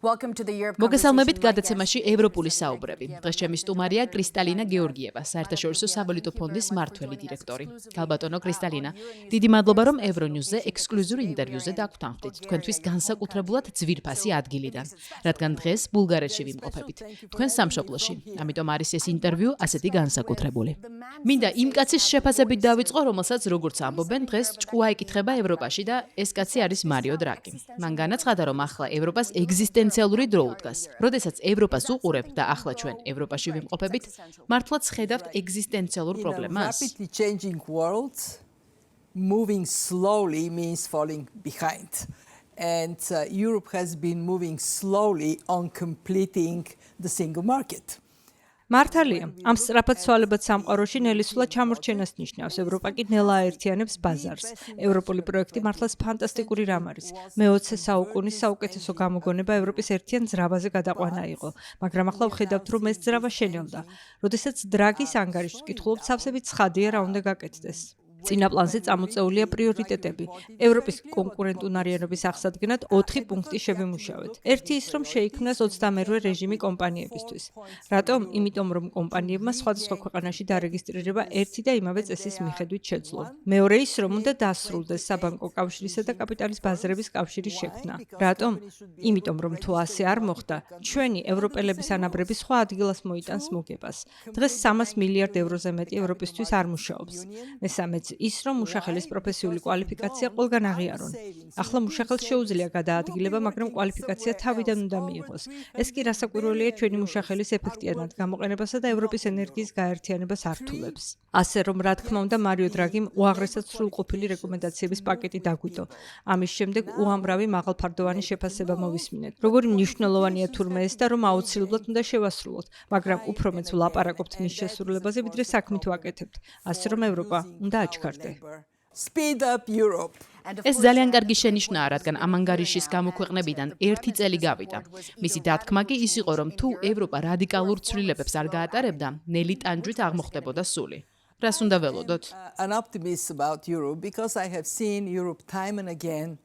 მოგესალმებით გადაცემაში ევროპული საუბრები. დღეს ჩემი სტუმარია კრისტალინა გეორგიევა, საერთაშორისო სავალუტო ფონდის მმართველი დირექტორი. გალბატონო კრისტალინა, დიდი მადლობა რომ ევრონიუსზე ექსკლუზიურ ინტერვიუზე დაგვთანხმდით თქვენთვის განსაკუთრებულად ძვირფასი ადგილიდან, რადგან დღეს ბულგარეთში ვიმყოფებით, თქვენ სამშობლოში. ამიტომ არის ეს ინტერვიუ ასეთი განსაკუთრებული. მინდა იმ კაცის შეფასებით დავიწყო, რომელსაც როგორც ამბობენ, დღეს ჭკუა ეკითხება ევროპაში და ეს კაცი არის მარიო დრაგი. მან განაცხადა, რომ ახლა ევროპას ეგზისტენციალური დრო უდგას. როდესაც ევროპას უყურებ და ახლა ჩვენ ევროპაში ვიმყოფებით, მართლაც ხედავთ ეგზისტენციალურ პრობლემას? Moving slowly means falling behind. And Europe has been moving slowly on completing the single market. მართალია, ამ სწრაფად ცვალებად სამყაროში ნელისულად ჩამორჩენას ნიშნავს. ევროპა კი ნელა აერთიანებს ბაზარს. ევროპული პროექტი მართლაც ფანტასტიკური რამ არის. მე-20 საუკუნის საუკეთესო გამოგონება ევროპის ერთიან ძრავაზე გადაყვანა იყო, მაგრამ ახლა ვხედავთ, რომ ეს ძრავა შენელდა. როდესაც დრაგის ანგარიშს ვკითხულობთ, სავსებით ცხადია რა უნდა გაკეთდეს. წინა პლანზე წამოწეულია პრიორიტეტები. ევროპის კონკურენტუნარიანობის აღსადგენად 4 პუნქტი შევიმუშავეთ. ერთი ის, რომ შეიქმნას 28-ვე რეჟიმი კომპანიებისთვის. რატომ? იმიტომ, რომ კომპანიებმა სხვადასხვა ქვეყანაში დარეგისტრირება ერთი და იმავე წესის მიხედვით შეძლო. მეორე ის, რომ უნდა დასრულდეს საბანკო კავშირისა და კაპიტალის ბაზრების კავშირის შექმნა. რატომ? იმიტომ, რომ თუ ასე არ მოხდა, ჩვენი ევროპელების ანაბრები სხვა ადგილას მოიტანს მოგებას. დღეს 300 მილიარდ ევროზე მეტი ევროპისთვის არ მუშაობს. მესამეც ის, რომ მუშახელის პროფესიული კვალიფიკაცია ყველგან აღიარონ. ახლა მუშახელს შეუძლია გადაადგილება, მაგრამ კვალიფიკაცია თავიდან უნდა მიიღოს. ეს კი რასაკვირველია ჩვენი მუშახელის ეფექტიანად გამოყენებასა და ევროპის ენერგიის გაერთიანებას ართულებს. ასე რომ, რა თქმა უნდა, მარიო დრაგიმ უაღრესად სრულყოფილი რეკომენდაციების პაკეტი დაგვიდო. ამის შემდეგ უამრავი მაღალფარდოვანი შეფასება მოვისმინეთ. როგორი მნიშვნელოვანია თურმე ეს და რომ აუცილებლად უნდა შევასრულოთ, მაგრამ უფრო მეც ვლაპარაკობთ მის შესრულებაზე, ვიდრე საქმით ვაკეთებთ. ასე რომ, ევროპა უნდა აჩქარდე. Speed up Europe. ეს ძალიან კარგი შენიშვნაა, რადგან ამ ანგარიშის გამოქვეყნებიდან 1 წელი გავიდა. მისი დათქმა კი ის იყო, რომ თუ ევროპა რადიკალურ ცვლილებებს არ გაატარებდა, ნელი ტანჯვით აღმოხდებოდა სული. რას უნდა ველოდოთ? An optimist about Europe because I have seen Europe time and again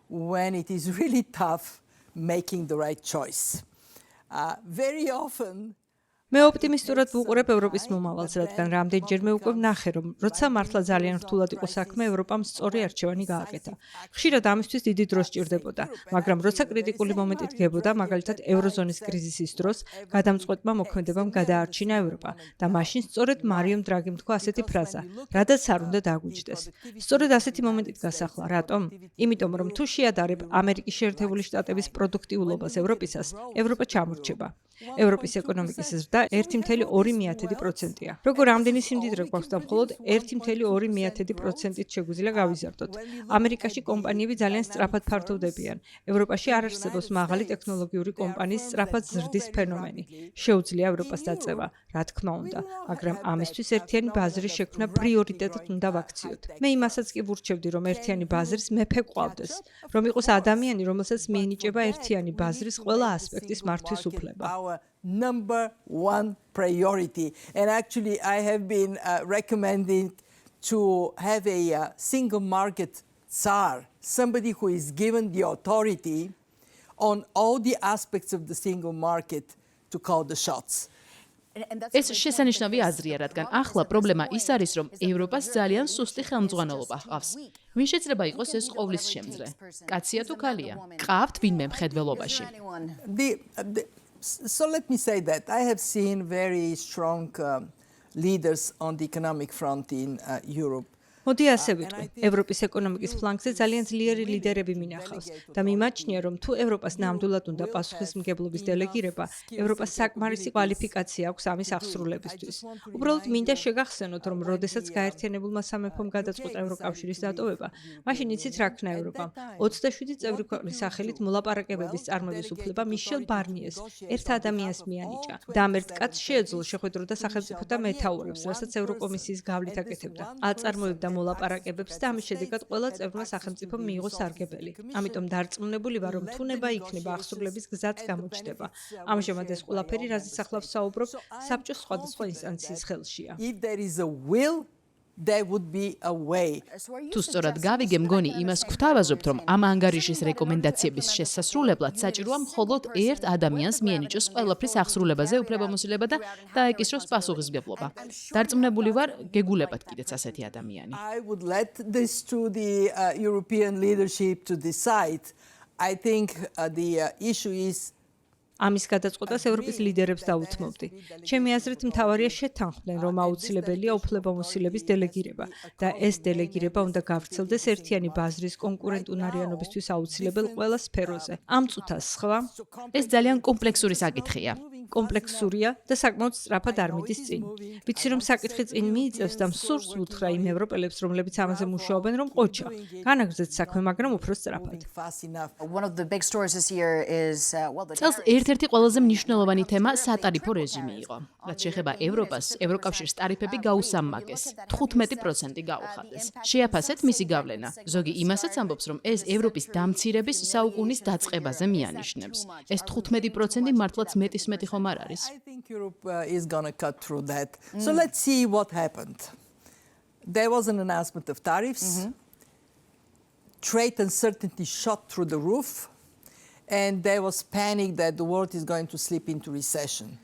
when it is really tough making the right choice. Very often მე ოპტიმისტურად ვუყურებ ევროპის მომავალს, რადგან რამდენჯერმე უკვე ვნახე, რომ როცა მართლა ძალიან რთულად იყო საქმე, ევროპამ სწორი არჩევანი გააკეთა. ხშირად ამისთვის დიდი დრო სჭირდებოდა, მაგრამ როცა კრიტიკული მომენტი დგებოდა, მაგალითად ევროზონის კრიზისის დროს, გადამწყვეტმა მოქმედებამ გადაარჩინა ევროპა და მაშინ სწორედ მარიო დრაგიმ თქვა ასეთი ფრაზა: რადაც არ უნდა დაგვიჯდეს. სწორედ ასეთი მომენტი დგას ახლა. რატომ? იმიტომ, რომ თუ შეადარებ ამერიკის შეერთებული შტატების პროდუქტიულობას ევროპისას, ევროპა ჩამორჩება. ევროპის ეკონომიკის ზრდა 1.2%-ია. როგორ ამდენი სიმდიდრე გვაქვს და მხოლოდ 1.2%-ით შეგვიძლია გავიზარდოთ. ამერიკაში კომპანიები ძალიან სწრაფად ფართოვდებიან. ევროპაში არ არსებობს მაღალი ტექნოლოგიური კომპანიის სწრაფად ზრდის ფენომენი. შეუძლია ევროპას დაწევა, რა თქმა უნდა, მაგრამ ამისთვის ერთიანი ბაზრის შექმნა პრიორიტეტად უნდა ვაქციოთ. მე იმასაც კი ვურჩევდი, რომ ერთიანი ბაზრის მეფე ყავდეს, რომ იყოს ადამიანი, რომელსაც მიენიჭება ერთიანი ბაზრის ყველა ასპექტის მართვის უფლება. Number one priority, and actually I have been recommending to have a single market tsar, somebody who is given the authority on all the aspects of the single market to call the shots. ეს შესანიშნავი აზრია, რადგან ახლა პრობლემა ის არის, რომ ევროპას ძალიან სუსტი ხელმძღვანელობა ჰყავს. ვინ შეიძლება იყოს ეს ყოვლის შემძლე? კაცია თუ ქალია? ყავთ ვინმე მხედველობაში? So let me say that I have seen very strong leaders on the economic front in Europe. მოდი ასე ვიტყვი, ევროპის ეკონომიკის ფლანგზე ძალიან ძლიერი ლიდერები მინახავს და მიმაჩნია, რომ თუ ევროპას ნამდვილად უნდა პასუხისმგებლობის დელეგირება, ევროპას საკმარისი კვალიფიკაცია აქვს ამის აღსრულებისთვის. უბრალოდ მინდა შეგახსენოთ, რომ როდესაც გაერთიანებულმა სამეფომ გადაწყვეტა ევროკავშირის დატოვება, მაშინ იცით რა ქნა ევროპამ? 27 წევრი ქვეყნის სახელით მოლაპარაკებების წარმოების უფლება მიშელ ბარნიეს, ერთ ადამიანს მიანიჭა და ამ ერთ კაცს შეეძლო შეხვედროდა სახელმწიფოთა მეთაურებს, რასაც ევროკომისიის გავლით აკეთებდა. აწარმოებდა მოლაპარაკებებს და ამის შედეგად ყველა წევრმა სახელმწიფომ მიიღო სარგებელი. ამიტომ დარწმუნებული ვარ, რომ თუნება იქნება აღსრულების გზაც გამოჩნდება. ამჟამად ეს ყველაფერი, რაზეც ახლა ვსაუბრობ, საბჭოს სხვადასხვა ინსტანციის ხელშია. If there is a will there would be a way. თუ სწორად გავიგე, მგონი იმას გვთავაზობთ, რომ ამ ანგარიშის რეკომენდაციების შესასრულებლად საჭიროა მხოლოდ ერთ ადამიანს მიენიჭოს ყველაფრის აღსრულებაზე უფლებამოსილება და დაეკისროს პასუხისმგებლობა. დარწმუნებული ვარ, გეგულებათ კიდეც ასეთი ადამიანი. I would let this to the European leadership to decide. I think the issue is ამის გადაწყვეტას ევროპის ლიდერებს დაუთმობდი. ჩემი აზრით, მთავარია შეთანხმდნენ, რომ აუცილებელია უფლებამოსილების დელეგირება და ეს დელეგირება უნდა გავრცელდეს ერთიანი ბაზრის კონკურენტუნარიანობისთვის აუცილებელ ყველა სფეროზე. ამ წუთას სხვა ეს ძალიან კომპლექსური საკითხია. კომპლექსურია და საკმაოდ სწრაფად არ მიდის წინ. ვიცი, რომ საკითხი წინ მიიწევს და მსურს უთხრა იმ ევროპელებს, რომლებიც ამაზე მუშაობენ, რომ ყოჩა. განაგრძეთ საქმე, მაგრამ უფრო სწრაფად. One of the big stories this year is the წელს ერთ-ერთი ყველაზე მნიშვნელოვანი თემა სატარიფო რეჟიმი იყო. რაც შეეხება ევროპას, ევროკავშირის ტარიფები გაუსამმაგეს, 15% გაუხადეს. შეაფასეთ მისი გავლენა. ზოგი იმასაც ამბობს, რომ ეს ევროპის დამცირების საუკუნის დაწყებაზე მიანიშნებს. ეს 15% მართლაც მეტისმეტი ხომ არ არის? I think Europe is going to cut through that. So let's see what happened. There was an announcement of tariffs. Trade uncertainty shot through the roof. And there was panic that the world is going to slip into recession.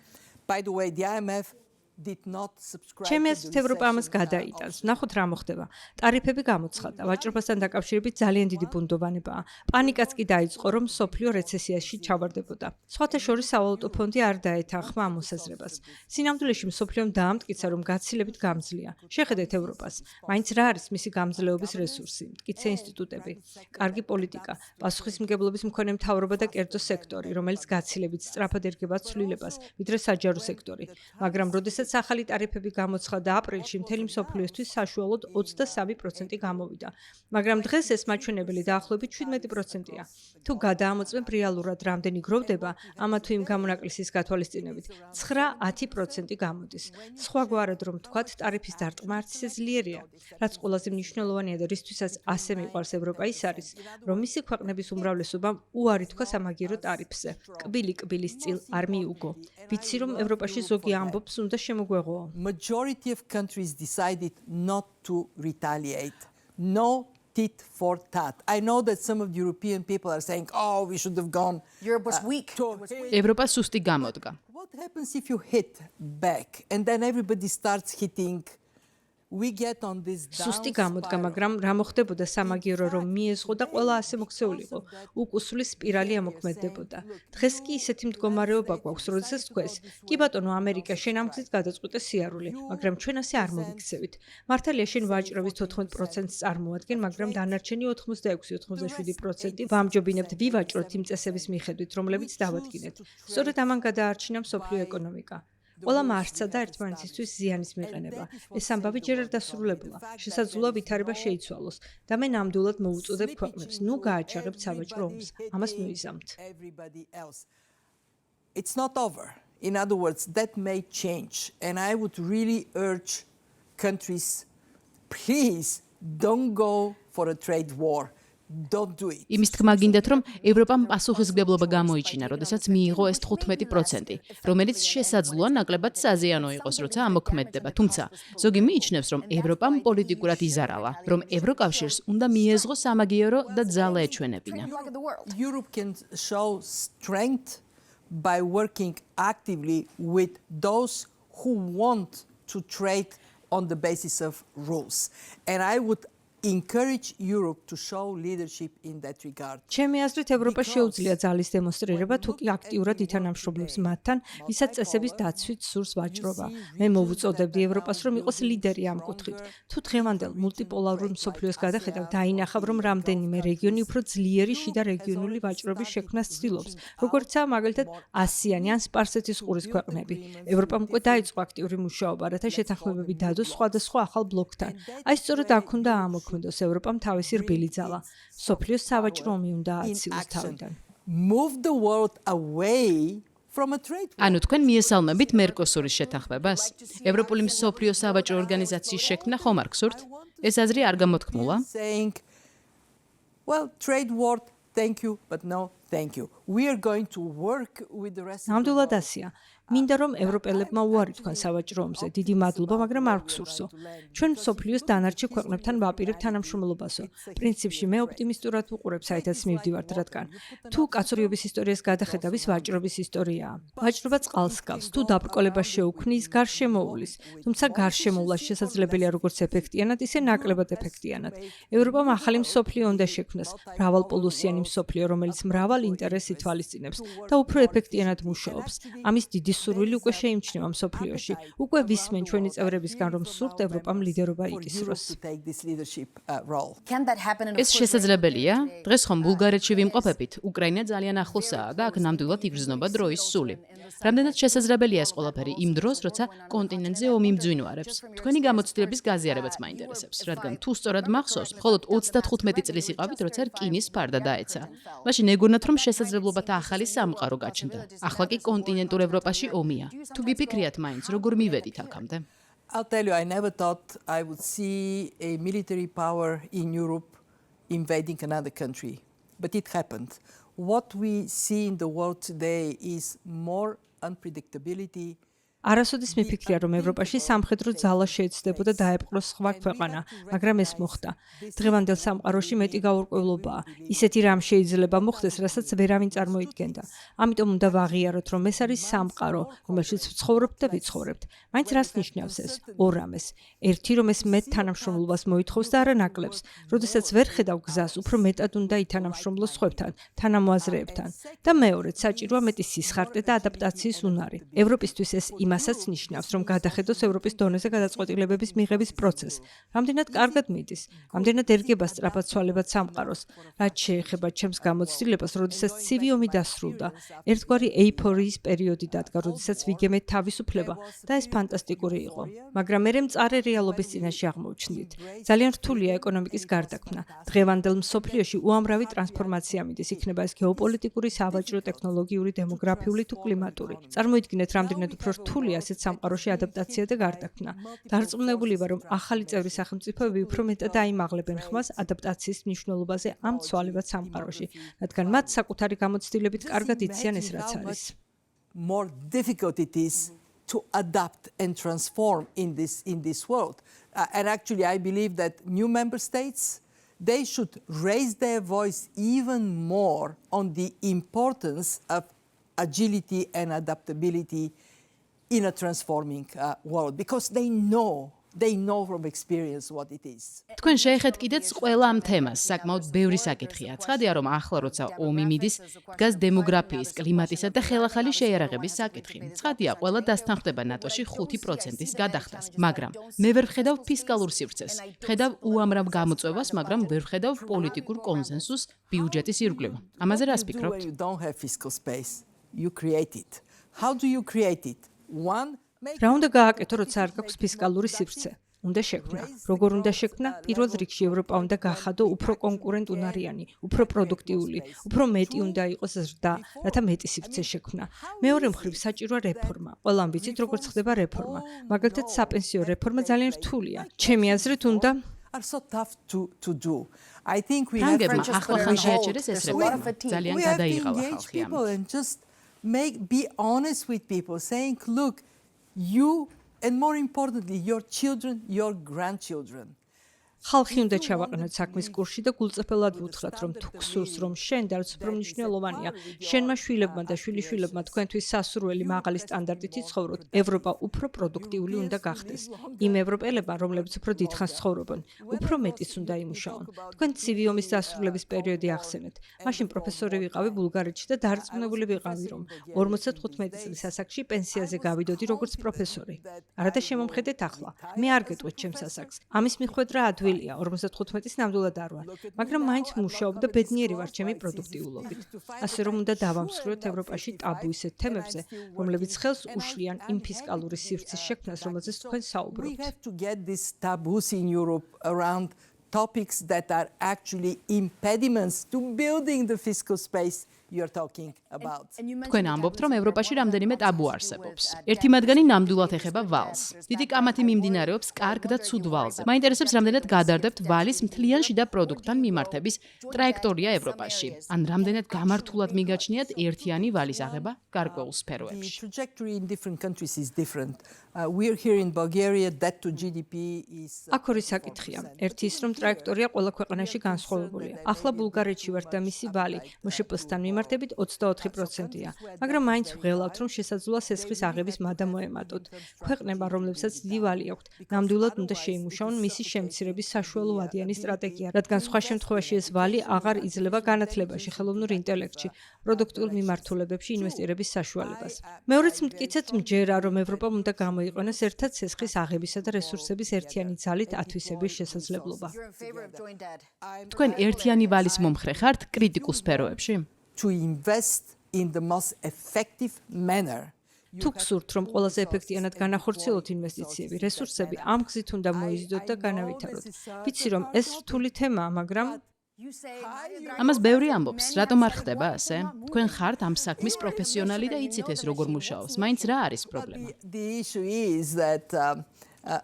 By the way, the IMF did not subscribe ჩემი to აზრით, the ევროპა ამას recession გადაიტანს. ნახოთ რა მოხდება. ტარიფები გამოცხადდა. ვაჭრობასთან დაკავშირებით ძალიან დიდი ბუნდოვანებაა. პანიკაც კი დაიწყო, რომ სოფლიო რეცესიაში ჩავარდებოდა. სხვათა შორის სავალუტო ფონდი არ დაეთანხმა ამ მოსაზრებას. სინამდვილეში მსოფლიომ დაამტკიცა, რომ გაცილებით გამძლეა. შეხედეთ ევროპას. მაინც რა არის მისი გამძლეობის რესურსი, მტკიცე ინსტიტუტები, კარგი პოლიტიკა, პასუხისმგებლობის მქონე მთავრობა და კერძო სექტორი, რომელიც გაცილებით სწრაფად ერგება ცვლილებას, ვიდრე საჯარო სექტორი. მაგრამ როდესაც ახალი ტარიფები გამოცხადდა აპრილში, მთელი მსოფლიოსთვის საშუალოდ 23% გამოვიდა. მაგრამ დღეს ეს მაჩვენებელი დაახლოებით 17%-ია. თუ გადაამოწმებ რეალურად რამდენი გროვდება, ამა თუ იმ გამონაკლისის გათვალისწინებით, 9-10% გამოდის. სხვაგვარად რომ ვთქვათ, ტარიფის დარტყმა არც ისე ძლიერია. რაც ყველაზე მნიშვნელოვანია და რისთვისაც ასე მიყვარს ევროპა ის არის, რომ მისი ქვეყნების უმრავლესობამ უარი თქვა სამაგიერო ტარიფზე. კბილი-კბილის წილ არ მიუგო. ვიცი რომ ევროპაში ზოგი ამბობს უნდა შემოგვეღო. Majority of countries decided not to retaliate. No tit for tat. I know that some of the European people are saying, oh, we should have gone. Europe was weak. ევროპა სუსტი გამოდგა. What happens if you hit back and then everybody starts hitting? We get on this სუსტი გამოდგა, მაგრამ რა მოხდებოდა სამაგიერო რომ მიეზღო და ყველა ასე მოქცეულიყო. უკუსული სპირალი ამოქმედდებოდა. დღეს კი ისეთი მდგომარეობა გვაქვს, როდესაც თქვეს, კი ბატონო, ამერიკა შენ ამ გზით გადაწყვეტე სიარული, მაგრამ ჩვენ ასე არ მოვიქცევით. მართალია შენ ვაჭრობის 14%-ს წარმოადგენ, მაგრამ დანარჩენი 86-87% ვამჯობინებთ ვივაჭროთ იმ წესების მიხედვით, რომლებიც დავადგინეთ. სწორედ ამან გადაარჩინა მსოფლიო ეკონომიკა. ყველა მარცხა და ერთმანეთისთვის ზიანის მიყენება. ეს ამბავი ჯერ არ დასრულებულა. შესაძლოა ვითარება შეიცვალოს და მე ნამდვილად მოვუწოდებ ქვეყნებს. ნუ გააჩაღებთ სავაჭრო ომს. ამას ნუიზამთ. It's not over. In other words, that may change. And I would really urge countries, please don't go for a trade war. Don't do it. იმის თქმა გინდათ, რომ ევროპამ პასუხისმგებლობა გამოიჩინა, როდესაც მიიღო ეს 15%, რომელიც შესაძლოა ნაკლებად საზიანო იყოს, როცა ამოქმედდება. თუმცა, ზოგი მიიჩნევს, რომ ევროპამ პოლიტიკურად იზარალა, რომ ევროკავშირს უნდა მიეზღო სამაგიერო და ძალა ეჩვენებინა. Europe can show strength by working actively with those who want to trade on the basis of rules. And I would encourage Europe to show leadership in that regard. ჩემი აზრით, ევროპა შეუძლია ძალის დემონსტრირება, თუ კი აქტიურად ითანამშრომლებს მათთან, ვისაც წესების დაცვით სურს ვაჭრობა. მე მოვუწოდებდი ევროპას, რომ იყოს ლიდერი ამ კუთხით. თუ დღევანდელ მულტიპოლარულ მსოფლიოს გადახედავ, დაინახავ, რომ რამდენიმე რეგიონი უფრო ძლიერი შიდა რეგიონული ვაჭრობის შექმნას ცდილობს, როგორიცაა მაგალითად ასიანი ან სპარსეთის ყურის ქვეყნები. ევროპამ უკვე დაიწყო აქტიური მუშაობა, რათა შეთანხმებები დადოს სხვადასხვა ახალ ბლოკთან. აი სწორედ აქ უნდა ამოქმედოს ევროპამ თავისი რბილი ძალა. სოფლიოს სავაჭრო ომი უნდა აცილოს თავიდან. Move the world away from a trade war. ანუ თქვენ მიესალმებით მერკოსურის შეთანხმებას? ევროპული მსოფლიო სავაჭრო ორგანიზაციის შექმნა ხომ არ გსურთ? ეს აზრი არ გამოთქმულა? Saying, well, trade war, thank you, but no, thank you. We are going to work with the rest of the ნამდვილად world. ასია. მინდა რომ ევროპელებმა უარი თქვან სავაჭრო ომზე. დიდი მადლობა, მაგრამ არ გსურსო. ჩვენ მსოფლიოს დანარჩენ ქვეყნებთან ვაპირებთ თანამშრომლობასო. პრინციპში მე ოპტიმისტურად ვუყურებ, საერთოდ მივდივართ, რადგან თუ კაცობრიობის ისტორიას გადახედავ, ის ვაჭრობის ისტორიაა. ვაჭრობა წყალს გავს, თუ დაბრკოლება შეუქმნის, გარშემოუვლის. თუმცა გარშემოვლას შესაძლებელია როგორც ეფექტიანად, ისე ნაკლებად ეფექტიანად. ევროპამ ახალი მსოფლიო უნდა შექმნას, მრავალპოლუსიანი მსოფლიო, რომელიც მრავალ ინტერესს ითვალისწინებს და უფრო ეფექტიანად მუშაობს. ამის დიდი სურვილი უკვე შეიმჩნევა მსოფლიოში. უკვე ვისმენ ჩვენი წევრებისგან, რომ სურთ ევროპამ ლიდერობა იკისროს. Can that happen in ეს შესაძლებელია? დღეს ხომ ბულგარეთში ვიმყოფებით, უკრაინა ძალიან ახლოსაა და აქ ნამდვილად იგრძნობა დროის სული. რამდენად შესაძლებელია ეს ყველაფერი იმ დროს, როცა კონტინენტზე ომი მძვინვარებს? თქვენი გამოცდილების გაზიარებაც მაინტერესებს, რადგან თუ სწორად მახსოვს, მხოლოდ 35 წლის იყავით, როცა რკინის ფარდა დაეცა. მაშინ ეგონათ, რომ შესაძლებლობათა ახალი სამყარო გაჩნდა. ახლა კი კონტინენტურ ევროპაში ომია. თუ გიფიქრიათ მაინც, როგორ მივედით აქამდე? I'll tell you, I never thought I would see a military power in Europe invading another country, but it happened. What we see in the world today is more unpredictability. არასოდეს მიფიქრია, რომ ევროპაში სამხედრო ძალა შეეცდებოდა დაეპყროს სხვა ქვეყანა, მაგრამ ეს მოხდა. დღევანდელ სამყაროში მეტი გაურკვევლობაა. ისეთი რამ შეიძლება მოხდეს, რასაც ვერავინ წარმოიდგენდა. ამიტომ უნდა ვაღიაროთ, რომ ეს არის სამყარო, რომელშიც ვცხოვრობთ და ვიცხოვრებთ. მაინც რას ნიშნავს ეს? ორ რამეს. ერთი, რომ ეს მეტ თანამშრომლობას მოითხოვს და არა ნაკლებს. როდესაც ვერ ხედავ გზას, უფრო მეტად უნდა ითანამშრომლო სხვებთან, თანამოაზრეებთან. და მეორედ, საჭიროა მეტი სისხარტე და ადაპტაციის უნარი. ევროპისთვის ეს იმასაც ნიშნავს, რომ გადახედოს ევროპის დონეზე გადაწყვეტილებების მიღების პროცესს. რამდენად კარგად მიდის, რამდენად ერგება სწრაფად ცვალებად სამყაროს, რაც შეეხება ჩემს გამოცდილებას, როდესაც ცივი ომი დასრულდა. ერთგვარი ეიფორიის პერიოდი დადგა, როდესაც ვიგემეთ თავისუფლება და ეს ფანტასტიკური იყო. მაგრამ მერე მწარე რეალობის წინაშე აღმოჩნდით. ძალიან რთულია ეკონომიკის გარდაქმნა. დღევანდელ მსოფლიოში უამრავი ტრანსფორმაცია მიდის, იქნება ეს გეოპოლიტიკური, სავაჭრო, ტექნოლოგიური, დემოგრაფიული თუ კლიმატური. წარმოიდგინეთ, რამდენად უფრო რთულია ასეთ სამყაროში ადაპტაცია და გარდაქმნა. დარწმუნებული ვარ, რომ ახალი წევრი სახელმწიფოები უფრო მეტად აიმაღლებენ ხმას ადაპტაციის მნიშვნელობაზე ამ ცვალებად სამყაროში, რადგან მათ საკუთარი გამოცდილებით კარგად იციან ეს რაც არის. More difficult it is to adapt and transform in this world. And actually, I believe that new member states, they should raise their voice even more on the importance of agility and adaptability in a transforming world, because they know from experience what it is. თქვენ შეეხეთ კიდეც ყველა ამ თემას, საკმაოდ ბევრი საკითხია. ცხადია, რომ ახლა როცა ომი მიდის, დგას დემოგრაფიის, კლიმატისა და ხელახალი შეიარაღების საკითხი. ცხადია, ყველა დასთანხმდება ნატოში 5%-ის გადახდას, მაგრამ მე ვერ ვხედავ ფისკალურ სივრცეს. ვხედავ უამრავ გამოწვევას, მაგრამ ვერ ვხედავ პოლიტიკურ კონსენსუსს ბიუჯეტის ირგვლივ. ამაზე რას ფიქრობთ? When you don't have fiscal space, you create it. How do you create it? რა უნდა გააკეთო, როცა არ გაქვს ფისკალური სივრცე? უნდა შექმნა. როგორ უნდა შექმნა? პირველ რიგში ევროპა უნდა გახადო უფრო კონკურენტუნარიანი, უფრო პროდუქტიული, უფრო მეტი უნდა იყოს ზრდა, რათა მეტი სივრცე შექმნა. მეორე მხრივ საჭიროა რეფორმა. ყველამ ვიცით, როგორც ხდება რეფორმა. მაგალითად, საპენსიო რეფორმა ძალიან რთულია. ჩემი აზრით უნდა are so tough to do. I think we have ფრანგებმა to ახლა ხან შეაჩერეს ეს რეფორმა. ძალიან we have to გადაიღალა engage ხალხი people ამით. and just be honest with people, saying, look, you, and more importantly, your children, your grandchildren. ხალხი უნდა ჩავაყენოთ საქმის კურსში და გულწრფელად ვუთხრათ, რომ თუ გსურს, რომ შენ და რაც უფრო მნიშვნელოვანია, შენმა შვილებმა და შვილიშვილებმა თქვენთვის სასურველი მაღალი სტანდარტით იცხოვროთ, ევროპა უფრო პროდუქტიული უნდა გახდეს. იმ ევროპელებმა, რომლებიც უფრო დიდხანს ცხოვრობენ, უფრო მეტიც უნდა იმუშაონ. თქვენ ცივი ომის დასრულების პერიოდი ახსენეთ. მაშინ პროფესორი ვიყავი ბულგარეთში და დარწმუნებული ვიყავი, რომ 55 წლის ასაკში პენსიაზე გავიდოდი როგორც პროფესორი. არადა შემომხედეთ ახლა. მე არ გეტყვით ჩემს ასაკს. ამის მიხვედრა ადვილი 55-ის ნამდვილად არ ვარ, მაგრამ მაინც მუშაობ და ბედნიერი ვარ ჩემი პროდუქტიულობით. ასე რომ უნდა დავამსხვრიოთ ევროპაში ტაბუ ისეთ თემებზე, რომლებიც ხელს უშლიან იმ ფისკალური სივრცის შექმნას, რომელზეც თქვენ საუბრობთ. We have to get these taboos in Europe around topics that are actually impediments to building the fiscal space you're talking about. თქვენ ამბობთ, რომ ევროპაში რამდენიმე ტაბუ არსებობს. ერთი მათგანი ნამდვილად ეხება ვალს. დიდი კამათი მიმდინარეობს კარგ და ცუდ ვალზე. მაინტერესებს, რამდენად გადარდებთ ვალის მთლიან შიდა პროდუქტთან მიმართების ტრაექტორია ევროპაში. ან რამდენად გამართულად მიგაჩნიათ ერთიანი ვალის აღება გარკვეულ The სფეროებში. trajectory in different countries is different. We're here in Bulgaria, debt to GDP is... აქ ორი საკითხია. ერთი ის, რომ ტრაექტორია ყველა ქვეყანაში განსხვავებულია. ახლა ბულგარეთში ვართ და მისი ვალი მშპ-სთან მიმართებით 24%-ია, მაგრამ მაინც ვღელავთ, რომ შესაძლოა სესხის აღების მადა მოემატოთ. ქვეყნება, რომლებსაც დიდი ვალი აქვთ, ნამდვილად უნდა შეიმუშაონ მისი შემცირების საშუალო ვადიანი სტრატეგია, რადგან სხვა შემთხვევაში ეს ვალი აღარ იძლევა განათლებაში, ხელოვნურ ინტელექტში, პროდუქტულ მიმართულებებში ინვესტირების საშუალებას. მეორეც მტკიცეთ მჯერა, რომ ევროპამ უნდა გამოიყენოს ერთად სესხის აღებისა და რესურსების ერთიანი ძალით ათვისების შესაძლებლობა. You're in favor of joint debt. თქვენ ერთიანი ვალის მომხრე ხართ კრიტიკულ სფეროებში? To invest in the most effective manner. თუ გსურთ, რომ ყველაზე ეფექტიანად განახორციელოთ ინვესტიციები, რესურსები ამ ගზით უნდა მოიზიდოთ და განავითაროთ. ვიცი, რომ ეს რთული თემაა, მაგრამ You say ამას ბევრი ამბობს, რატომ არ ხდება ასე? თქვენ ხართ ამ საქმის პროფესიონალი და იცით ეს როგორ მუშაობს. მაინც რა არის პრობლემა? The issue is that,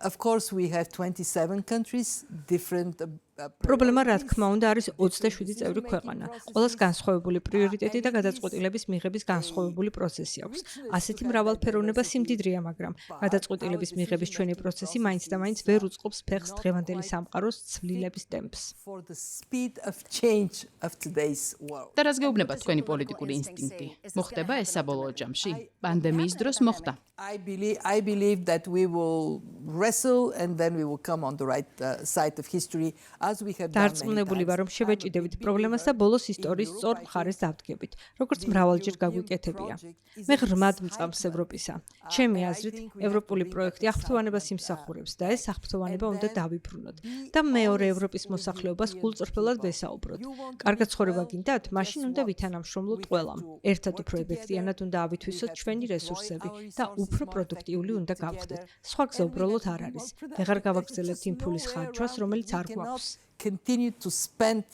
of course, we have 27 countries, different... პრობლემა, რა თქმა უნდა, არის 27 წევრი ქვეყანა. ყველას განსხვავებული პრიორიტეტი და გადაწყვეტილების მიღების განსხვავებული პროცესი აქვს. ასეთი მრავალფეროვნება სიმდიდრეა, მაგრამ გადაწყვეტილების მიღების ჩვენი პროცესი მაინც და მაინც ვერ უწყობს ფეხს დღევანდელი სამყაროს ცვლილების ტემპს. For the speed of change of today's world. და რას გეუბნება თქვენი პოლიტიკური ინსტინქტი? მოხდება ეს საბოლოო ჯამში? პანდემიის დროს მოხდა. I believe that we will wrestle and then we will come on the right side of history as we have done many დარწმუნებული ვარ, რომ შევეჭიდებით პრობლემას და ბოლოს ისტორიის სწორ მხარეს დავდგებით, როგორც მრავალჯერ გაგვიკეთებია. მე ღრმად მწამს ევროპისა. ჩემი აზრით, ევროპული პროექტი აღფრთოვანებას იმსახურებს და ეს აღფრთოვანება უნდა დავიბრუნოთ და მეორე ევროპის მოსახლეობას გულწრფელად ვესაუბროთ. კარგად ცხოვრება გინდათ? მაშინ უნდა ვითანამშრომლოთ ყველამ. ერთად უფრო ეფექტიანად უნდა ავითვისოთ ჩვენი რესურსები და უფრო პროდუქტიული უნდა გავხდეთ. სხვა გზა უბრალოდ არ არის. ვეღარ გავაგრძელებთ იმ ფულის ხარჯვას, რომელიც არ გვაქვს. Continue to spend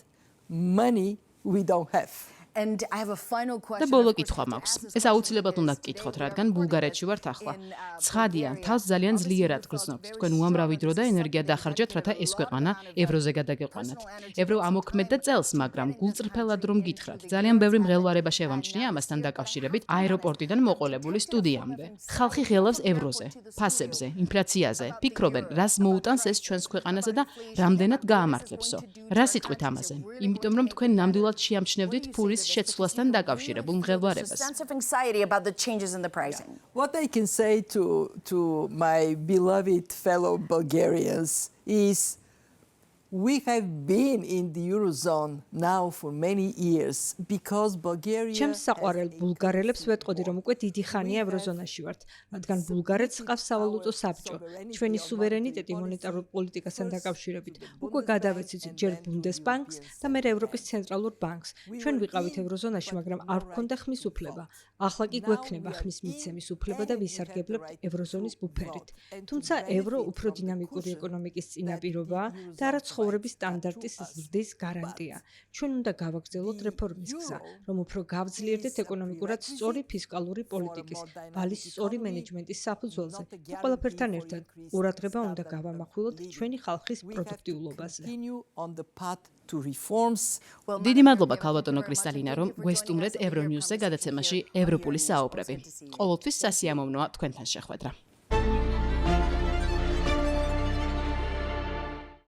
money we don't have. And I have a final და question. ბოლო კითხვა მაქვს. ეს აუცილებლად უნდა გკითხოთ, რადგან ბულგარეთში ვართ ახლა. ცხადია, თავს ძალიან ძლიერად გრძნობთ. თქვენ უამრავი დრო და ენერგია დახარჯეთ, რათა ეს ქვეყანა ევროზე გადაგეყვანათ. ევრო ამოქმედდა წელს, მაგრამ გულწრფელად რომ გითხრათ, ძალიან ბევრი მღელვარება შევამჩნია ამასთან დაკავშირებით აეროპორტიდან მოყოლებული სტუდიამდე. ხალხი ღელავს ევროზე, ფასებზე, ინფლაციაზე, ფიქრობენ, რას მოუტანს ეს ჩვენს ქვეყანასა და რამდენად გაამართლებსო. რა სიტყვით ამაზე? იმიტომ რომ თქვენ ნამდვილად შეამჩნევდით ფულის შეცვლასთან დაკავშირებულ მღელვარებას. Sense of anxiety about the changes in the pricing. What I can say to my beloved fellow Bulgarians is we have been in the Eurozone now for many years because Bulgaria ჩემს საყვარელ ბულგარელებს ვეტყოდი, რომ უკვე დიდი ხანია ევროზონაში ვართ, რადგან ბულგარეთს ჰყავს სავალუტო საბჭო. ჩვენი სუვერენიტეტი მონეტარულ პოლიტიკასთან დაკავშირებით უკვე გადავეცით ჯერ ბუნდესბანკს და მე ევროპის ცენტრალურ ბანკს. ჩვენ ვიყავით ევროზონაში, მაგრამ არ გვქონდა ხმის უფლება. ახლა კი გვექნება ხმის მიცემის უფლება და ვისარგებლებთ ევროზონის ბუფერით. თუმცა ევრო უფრო დინამიკური ეკონომიკის წინაპირობაა და არა ცხოვრების სტანდარტის ზრდის გარანტია. ჩვენ უნდა გავაგრძელოთ რეფორმის გზა, რომ უფრო გავძლიერდეთ ეკონომიკურად სწორი ფისკალური პოლიტიკის, ვალის სწორი მენეჯმენტის საფუძველზე და ყველაფერთან ერთად ყურადღება უნდა გავამახვილოთ ჩვენი ხალხის პროდუქტიულობაზე. continue on the path to reforms. დიდი მადლობა ქალბატონო კრისტალინა, რომ გვესტუმრეთ ევრონიუსზე გადაცემაში ევროპული საუბრები. ყოველთვის სასიამოვნოა თქვენთან შეხვედრა.